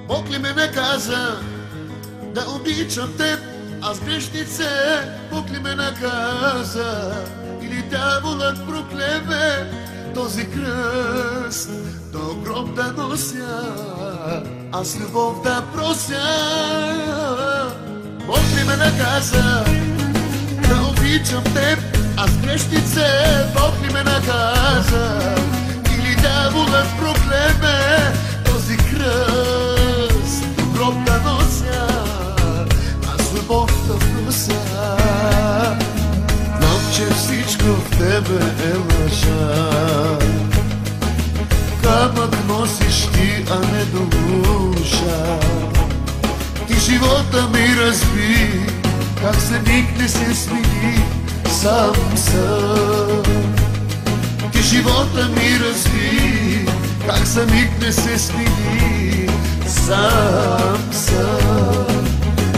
Бог ли ме наказа да обичам теб, аз грешнице? Бог ли ме наказа или дяволът проклеме този кръст до гроб да нося, аз любов да прося? Бог ли ме наказа да обичам теб, аз грешнице? Бог ли ме наказа или дяволът проклеме този кръст до гроб да нося, аз любов да прося? Знам, че всичко в тебе е лъжа, камък носиш ти, а не душа. Ти живота ми разби, как за миг не се смени, сам съм. Ти живота ми разби, как за миг не се смени, сам съм.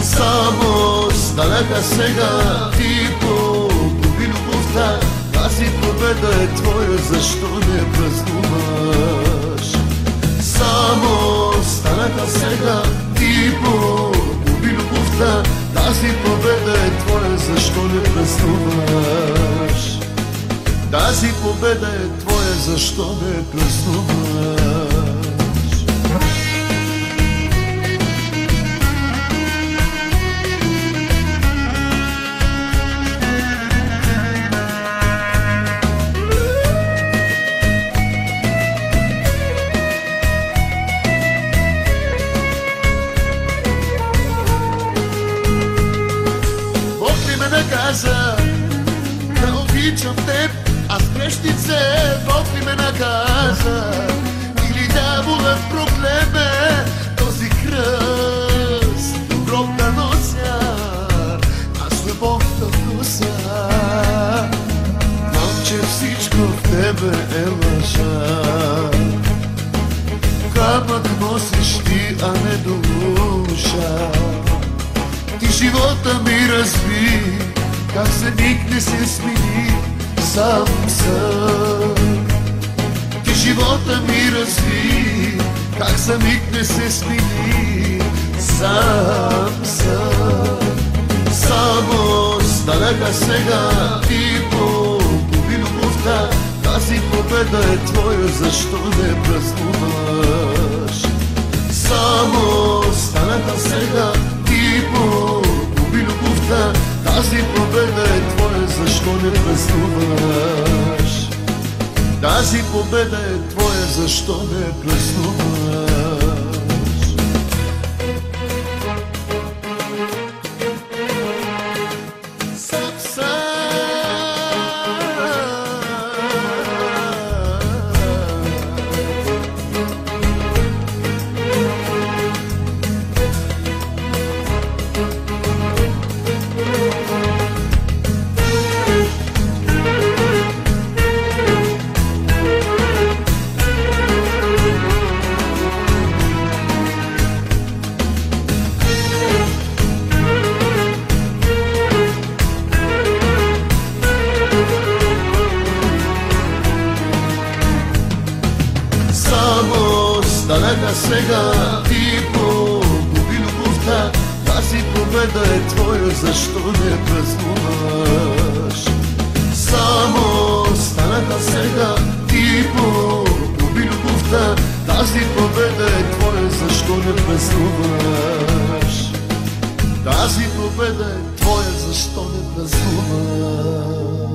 Само станаха сега ти погуби любовта, тази победа е твоя, защо не празнуваш? Само станаха сега ти погуби любовта, тази победа е твоя, защо не празнуваш? Тази победа е твоя, защо не празнуваш? Наказа да обичам теб, аз грешнице? Бог ли ме наказа или дяволът проклеме този кръст до гроб да нося, аз любов да прося? Знам, че всичко в тебе е лъжа, камък носиш ти, а не душа. Ти живота ми разби, как за миг не се смени, сам съм. Ти живота ми разби, как за миг не се смени, сам съм. Само станаха сега ти погуби любовта, тази победа е твоя, защо не празнуваш? Само станаха сега ти погуби любовта, тази победа е твоя, защо не празнуваш? Тази победа е твоя, защо не празнуваш? Станаха сега ти погуби любовта, тази победа е твоя, защо не празнуваш? Само станаха сега ти погуби любовта, тази победа е твоя, защо не празнуваш? Тази победа е твоя, защо не празнуваш?